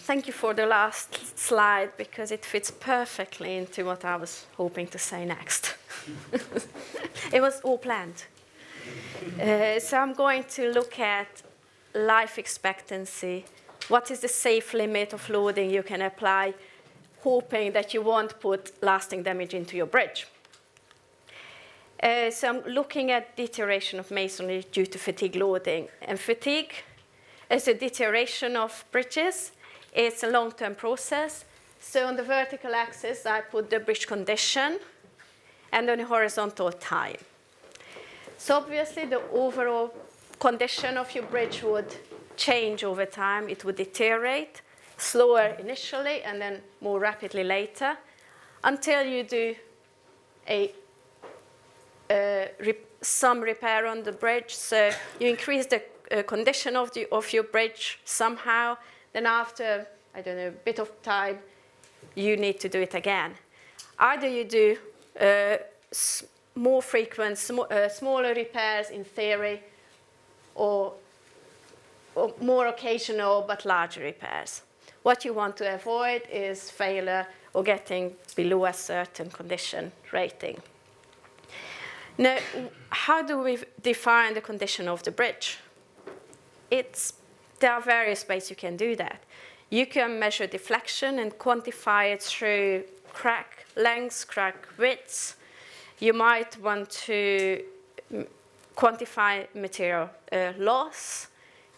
thank you for the last slide because it fits perfectly into what I was hoping to say next. It was all planned. So I'm going to look at life expectancy. What is the safe limit of loading you can apply, hoping that you won't put lasting damage into your bridge? So I'm looking at deterioration of masonry due to fatigue loading. And fatigue is a deterioration of bridges. It's a long-term process. So on the vertical axis, I put the bridge condition, and on the horizontal, time. So obviously, the overall condition of your bridge would change over time. It would deteriorate, slower initially, and then more rapidly later, until you do some repair on the bridge. So you increase the condition of your bridge somehow. Then after, I don't know, a bit of time, you need to do it again. Either you do more frequent, smaller repairs in theory, or more occasional but larger repairs. What you want to avoid is failure or getting below a certain condition rating. Now, how do we define the condition of the bridge? There are various ways you can do that. You can measure deflection and quantify it through crack lengths, crack widths. You might want to quantify material loss,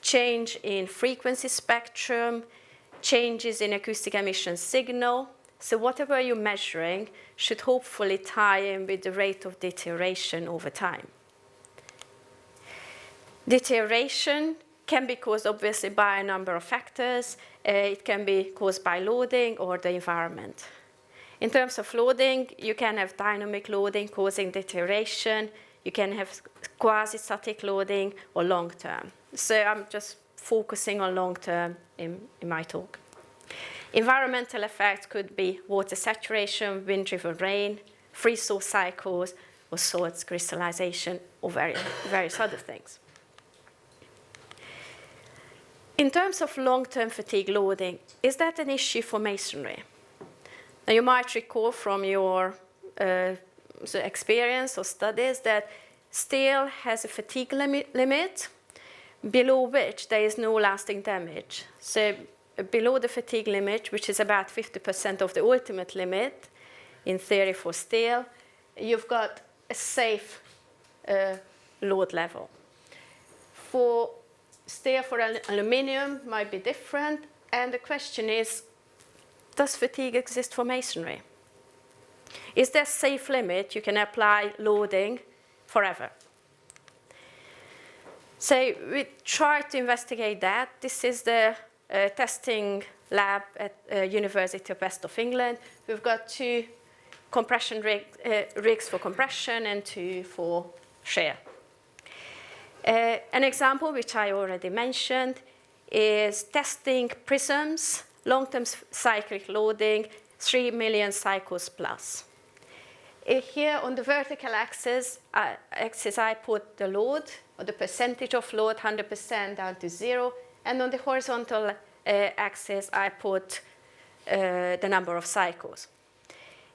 change in frequency spectrum, changes in acoustic emission signal. So whatever you're measuring should hopefully tie in with the rate of deterioration over time. Deterioration can be caused obviously by a number of factors. It can be caused by loading or the environment. In terms of loading, you can have dynamic loading causing deterioration. You can have quasi-static loading or long-term. So I'm just focusing on long-term in my talk. Environmental effects could be water saturation, wind-driven rain, freeze-thaw cycles, or salts crystallization, or various other things. In terms of long-term fatigue loading, is that an issue for masonry? Now, you might recall from your experience or studies that steel has a fatigue limit below which there is no lasting damage. So below the fatigue limit, which is about 50% of the ultimate limit in theory for steel, you've got a safe load level. For steel, for aluminium, might be different. And the question is, does fatigue exist for masonry? Is there a safe limit you can apply loading forever? So we tried to investigate that. This is the testing lab at University of West of England. We've got 2 compression rigs for compression and 2 for shear. An example, which I already mentioned, is testing prisms, long-term cyclic loading, 3 million cycles plus. Here on the vertical axis, I put the load, or the percentage of load, 100% down to 0. And on the horizontal axis, I put the number of cycles.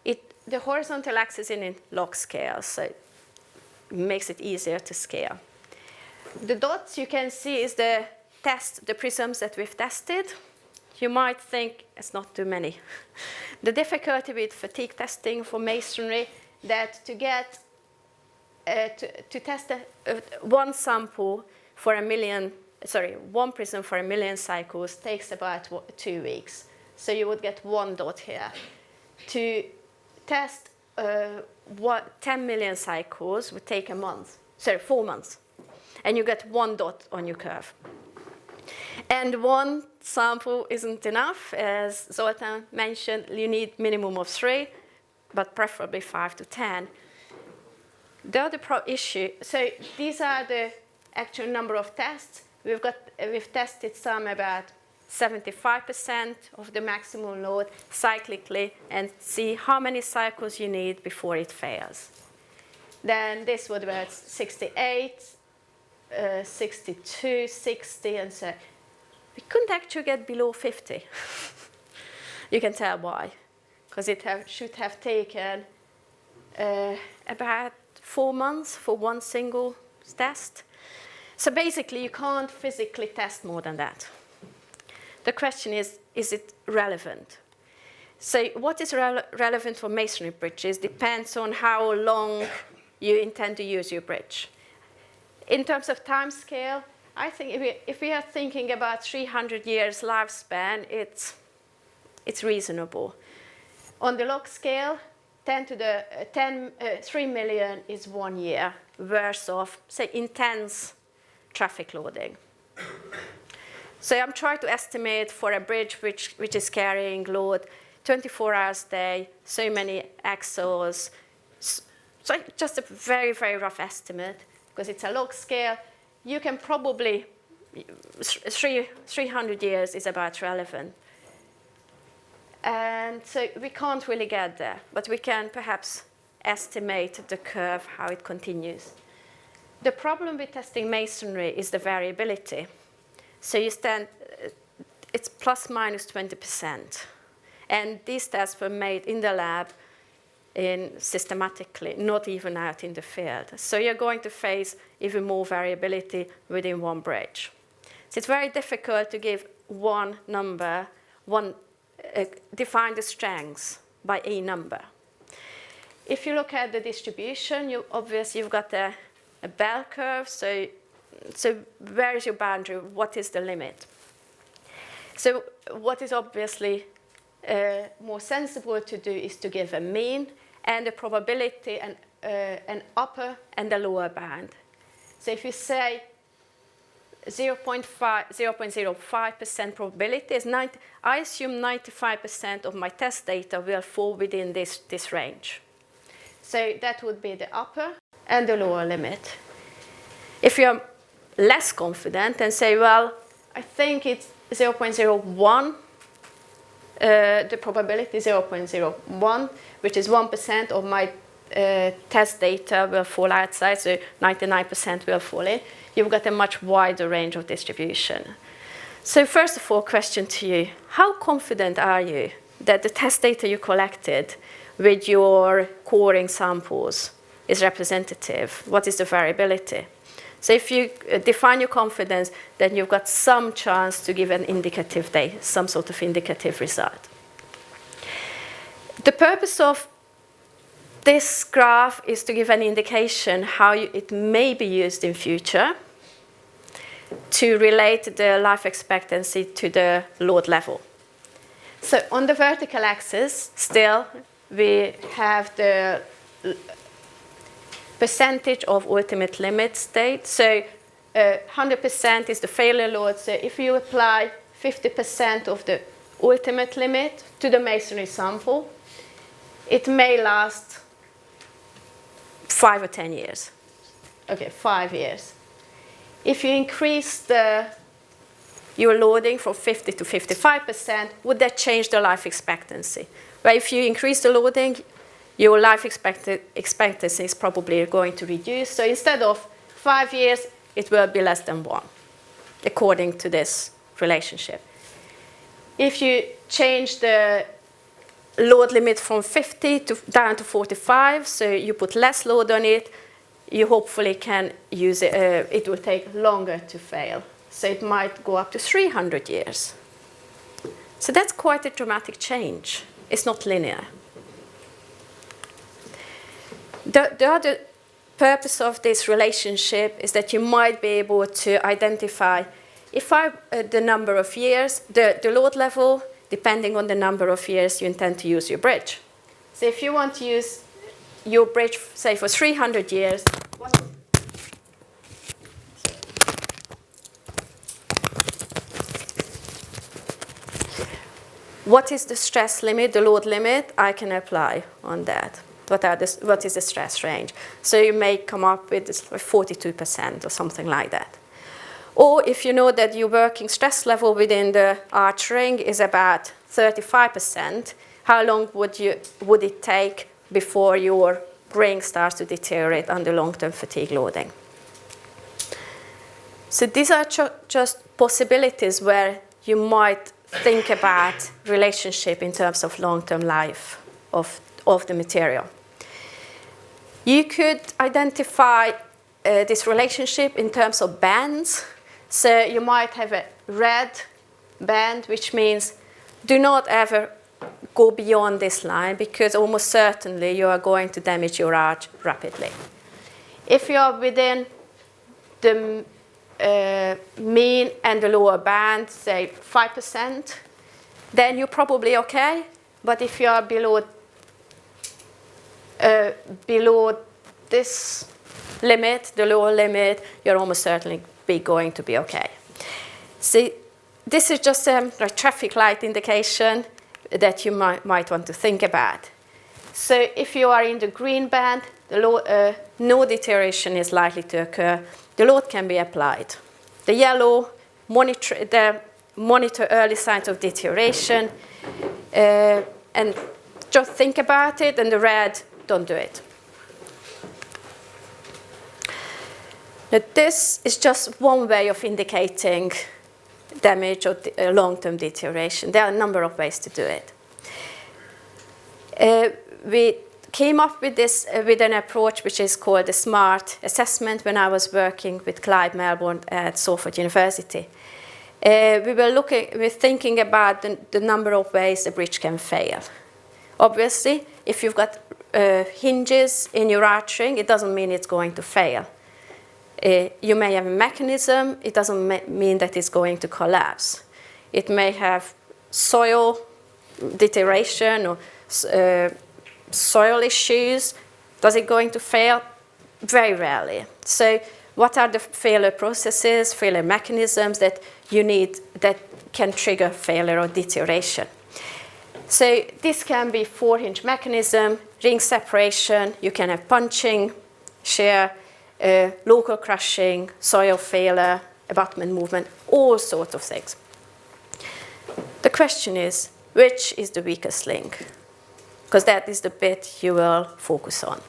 The horizontal axis is in log scale, so it makes it easier to scale. The dots you can see is the prisms that we've tested. You might think it's not too many. The difficulty with fatigue testing for masonry, that to get to test one sample for one prism for 1 million cycles takes about 2 weeks. So you would get 1 dot here. To test 10 million cycles would take 4 months. And you get 1 dot on your curve. And 1 sample isn't enough. As Zoltán mentioned, you need minimum of 3, but preferably 5 to 10. The other issue, so these are the actual number of tests. We've tested some about 75% of the maximum load cyclically and see how many cycles you need before it fails. Then this would be 68, 62, 60, and so we couldn't actually get below 50. You can tell why, because it should have taken about 4 months for one single test. So basically, you can't physically test more than that. The question is it relevant? So what is relevant for masonry bridges depends on how long you intend to use your bridge. In terms of time scale, I think if we are thinking about 300 years lifespan, it's reasonable. On the log scale, 3 million is 1 year worth of, say, intense traffic loading. So I'm trying to estimate for a bridge which is carrying load 24 hours a day, so many axles. So just a very, very rough estimate, because it's a log scale. You can probably, 300 years is about relevant. And so we can't really get there, but we can perhaps estimate the curve, how it continues. The problem with testing masonry is the variability. So it's plus minus 20%. And these tests were made in the lab systematically, not even out in the field. So you're going to face even more variability within one bridge. So it's very difficult to give one number, define the strengths by a number. If you look at the distribution, you've got a bell curve. So where is your boundary? What is the limit? So what is obviously more sensible to do is to give a mean and a probability, an upper and a lower bound. So if you say 0.05% probability is I assume 95% of my test data will fall within this range. So that would be the upper and the lower limit. If you're less confident and say, well, I think it's 0.01, the probability is 0.01, which is 1% of my test data will fall outside, so 99% will fall in. You've got a much wider range of distribution. So first of all, question to you, how confident are you that the test data you collected with your coring samples is representative? What is the variability? So if you define your confidence, then you've got some chance to give an indicative data, some sort of indicative result. The purpose of this graph is to give an indication how it may be used in future to relate the life expectancy to the load level. So on the vertical axis, still, we have the percentage of ultimate limit state. So 100% is the failure load. So if you apply 50% of the ultimate limit to the masonry sample, it may last 5 or 10 years. Okay, 5 years. If you increase your loading from 50 to 55%, would that change the life expectancy? Well, if you increase the loading, your life expectancy is probably going to reduce. So instead of 5 years, it will be less than 1, according to this relationship. If you change the load limit from 50 down to 45, so you put less load on it, you hopefully can use it. It will take longer to fail. So it might go up to 300 years. So that's quite a dramatic change. It's not linear. The other purpose of this relationship is that you might be able to identify the number of years, the load level, depending on the number of years you intend to use your bridge. So if you want to use your bridge, say, for 300 years, what is the stress limit, the load limit I can apply on that? What is the stress range? So you may come up with 42% or something like that. Or if you know that your working stress level within the arch ring is about 35%, how long would it take before your ring starts to deteriorate under long-term fatigue loading? So these are just possibilities where you might think about relationship in terms of long-term life of the material. You could identify this relationship in terms of bands. So you might have a red band, which means do not ever go beyond this line, because almost certainly you are going to damage your arch rapidly. If you are within the mean and the lower band, say 5%, then you're probably okay. But if you are below this limit, the lower limit, you're almost certainly going to be okay. See, this is just a traffic light indication that you might want to think about. So if you are in the green band, no deterioration is likely to occur. The load can be applied. The yellow, monitor early signs of deterioration, and just think about it, and the red, don't do it. Now, this is just one way of indicating damage or long-term deterioration. There are a number of ways to do it. We came up with this with an approach which is called the SMART assessment when I was working with Clive Melbourne at Salford University. We were thinking about the number of ways the bridge can fail. Obviously, if you've got hinges in your arching, it doesn't mean it's going to fail. You may have a mechanism, it doesn't mean that it's going to collapse. It may have soil deterioration or soil issues. Does it going to fail? Very rarely. So what are the failure processes, failure mechanisms that you need that can trigger failure or deterioration? So this can be 4-hinge mechanism, ring separation, you can have punching, shear, local crushing, soil failure, abutment movement, all sorts of things. The question is, which is the weakest link? Because that is the bit you will focus on.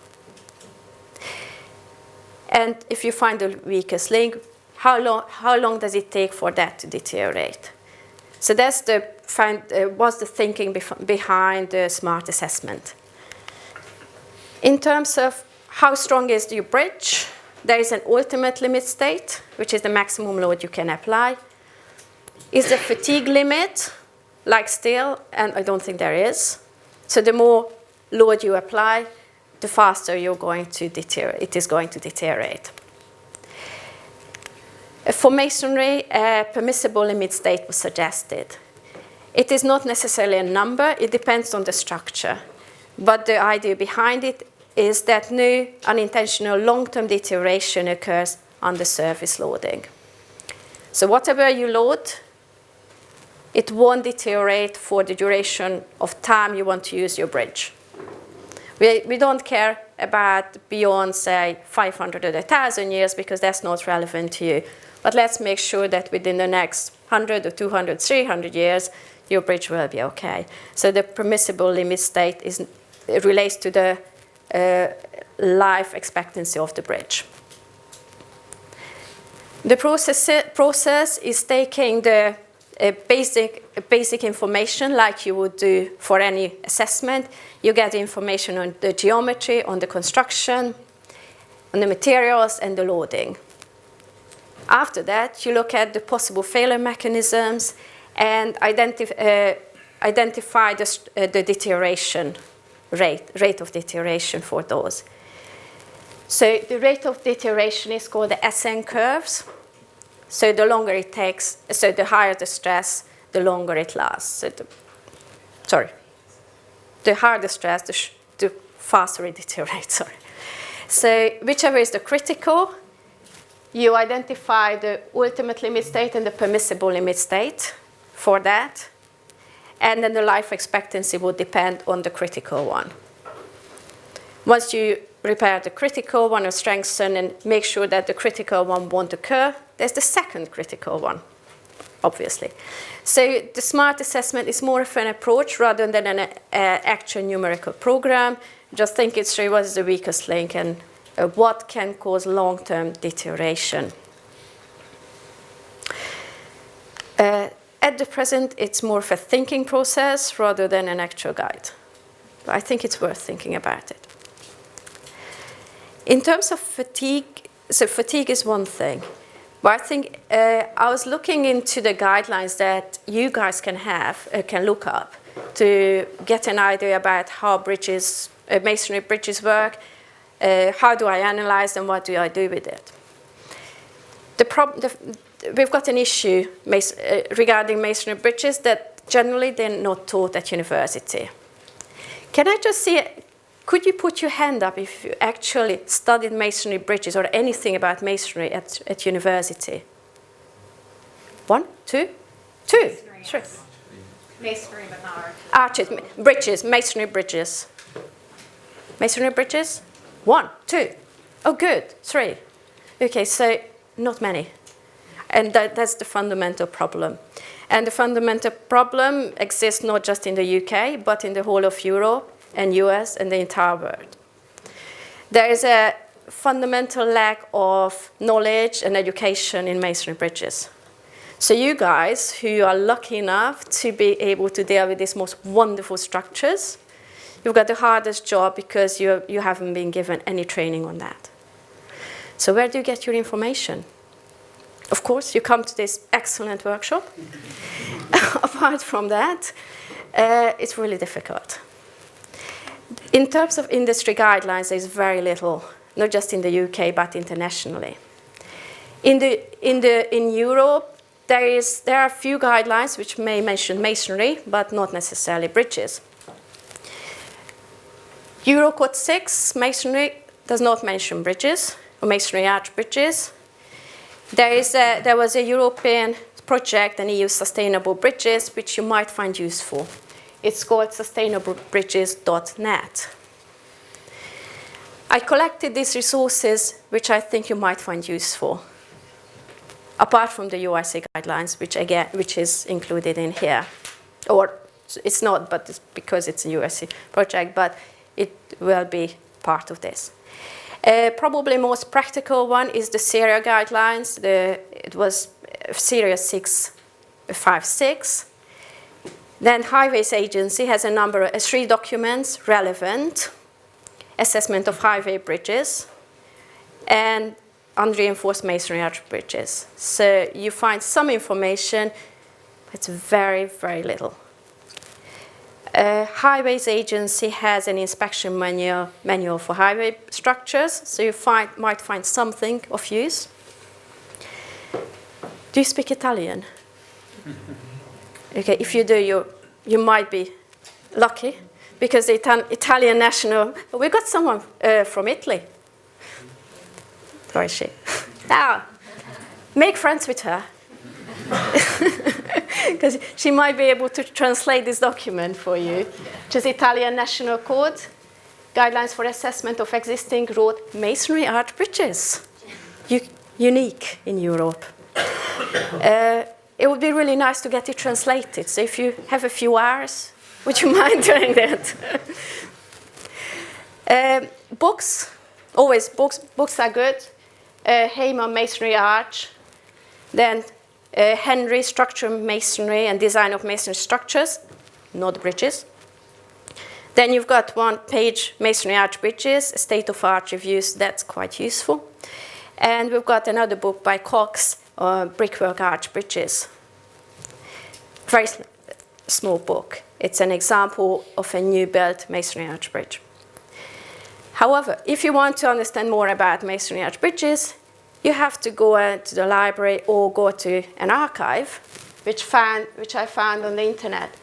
And if you find the weakest link, how long does it take for that to deteriorate? So that's what's the thinking behind the SMART assessment. In terms of how strong is your bridge, there is an ultimate limit state, which is the maximum load you can apply. Is the fatigue limit like steel? And I don't think there is. So the more load you apply, the faster it is going to deteriorate. For masonry, a permissible limit state was suggested. It is not necessarily a number, it depends on the structure. But the idea behind it is that no unintentional long-term deterioration occurs under surface loading. So whatever you load, it won't deteriorate for the duration of time you want to use your bridge. We don't care about beyond, say, 500 or 1,000 years, because that's not relevant to you. But let's make sure that within the next 100 or 200, 300 years, your bridge will be okay. So the permissible limit state relates to the life expectancy of the bridge. The process is taking the basic information like you would do for any assessment. You get information on the geometry, on the construction, on the materials, and the loading. After that, you look at the possible failure mechanisms and identify the deterioration rate of deterioration for those. So the rate of deterioration is called the SN curves. So the longer it takes, so the higher the stress, the longer it lasts. So the higher the stress, the faster it deteriorates. Sorry. So whichever is the critical, you identify the ultimate limit state and the permissible limit state for that. And then the life expectancy will depend on the critical one. Once you repair the critical one or strengthen and make sure that the critical one won't occur, there's the second critical one, obviously. So the SMART assessment is more of an approach rather than an actual numerical program. Just think it through what is the weakest link and what can cause long-term deterioration. at the present, it's more of a thinking process rather than an actual guide. But I think it's worth thinking about it. In terms of fatigue, so fatigue is one thing. But I think I was looking into the guidelines that you guys can look up to get an idea about how bridges, masonry bridges work, how do I analyze them, what do I do with it. We've got an issue regarding masonry bridges that generally they're not taught at university. Can I just see, could you put your hand up if you actually studied masonry bridges or anything about masonry at university? 1, 2, 2, 3. Masonry, but not arches. Bridges, masonry bridges. Masonry bridges? 1, 2. Oh, good. 3. Okay, so not many. And that's the fundamental problem. And the fundamental problem exists not just in the UK, but in the whole of Europe and US and the entire world. There is a fundamental lack of knowledge and education in masonry bridges. So you guys who are lucky enough to be able to deal with these most wonderful structures, you've got the hardest job because you haven't been given any training on that. So where do you get your information? Of course, you come to this excellent workshop. Apart from that, it's really difficult. In terms of industry guidelines, there's very little, not just in the UK, but internationally. In Europe, there are a few guidelines which may mention masonry, but not necessarily bridges. Eurocode 6, masonry, does not mention bridges, or masonry arch bridges. There was a European project, an EU Sustainable Bridges, which you might find useful. It's called sustainablebridges.net. I collected these resources, which I think you might find useful, apart from the UIC guidelines, which is included in here. Or it's not, but it's because it's a UIC project, but it will be part of this. Probably most practical one is the SERIA guidelines. It was SERIA 656. Then Highways Agency has a number of 3 documents relevant: assessment of highway bridges and unreinforced masonry arch bridges. So you find some information, it's very, very little. Highways Agency has an inspection manual for highway structures, so you might find something of use. Do you speak Italian? Okay, if you do, you might be lucky, because the Italian national, we got someone from Italy. Where is she? Now, make friends with her. Because she might be able to translate this document for you, which is Italian National Code, Guidelines for Assessment of Existing Road Masonry Arch Bridges. Unique in Europe. It would be really nice to get it translated. So if you have a few hours, would you mind doing that? Books, always books are good. Hamer Masonry Arch, then Henry Structural Masonry and Design of Masonry Structures, not bridges. Then you've got 1-page Masonry Arch Bridges, State of Arch Reviews, that's quite useful. And we've got another book by Cox, Brickwork Arch Bridges. Very small book. It's an example of a new built masonry arch bridge. However, if you want to understand more about masonry arch bridges, you have to go to the library or go to an archive, which I found on the internet.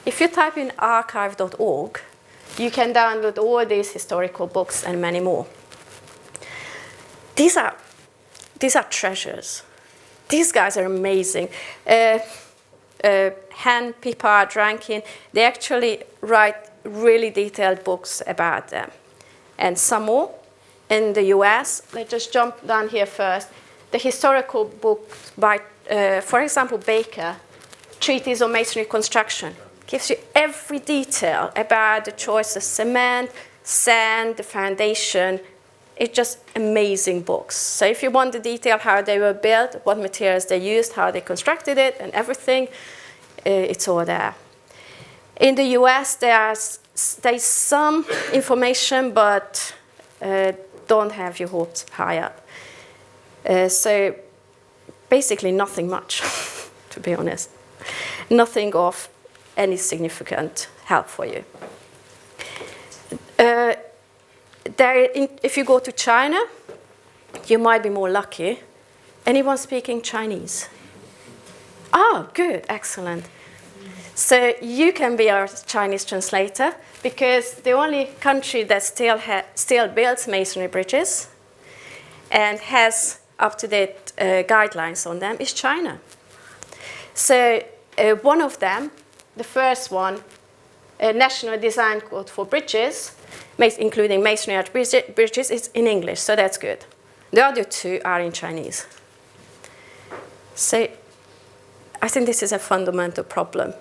If you type in archive.org, you can download all these historical books and many more. These are treasures. These guys are amazing. Han, Pippard, Rankin, they actually write really detailed books about them. And some more in the US. Let's just jump down here first. The historical book by, for example, Baker, Treatise on Masonry Construction, gives you every detail about the choice of cement, sand, the foundation. It's just amazing books. So if you want the detail how they were built, what materials they used, how they constructed it, and everything, it's all there. In the US, there's some information, but don't have your hopes high up. So basically nothing much, to be honest. Nothing of any significant help for you. If you go to China, you might be more lucky. Anyone speaking Chinese? Oh, good, excellent. So you can be our Chinese translator, because the only country that still builds masonry bridges and has up-to-date guidelines on them is China. So one of them, the first one, a national design code for bridges, including masonry arch bridges, is in English, so that's good. The other two are in Chinese. So I think this is a fundamental problem.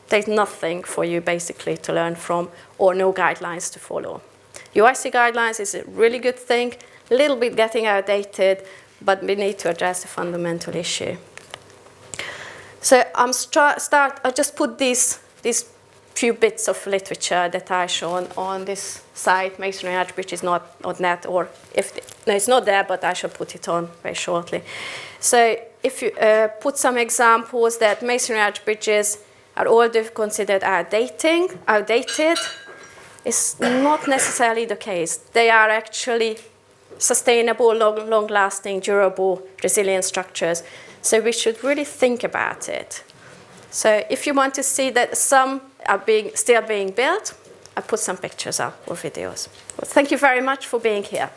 There's nothing for you basically to learn from, or no guidelines to follow. UIC guidelines is a really good thing, a little bit getting outdated, but we need to address the fundamental issue. So I just put these few bits of literature that I shown on this site, Masonry Arch Bridges.net, or no, it's not there, but I shall put it on very shortly. So if you put some examples that Masonry Arch Bridges are all considered outdated, it's not necessarily the case. They are actually sustainable, long-lasting, durable, resilient structures. So we should really think about it. So if you want to see that some are still being built, I put some pictures up or videos. Well, thank you very much for being here.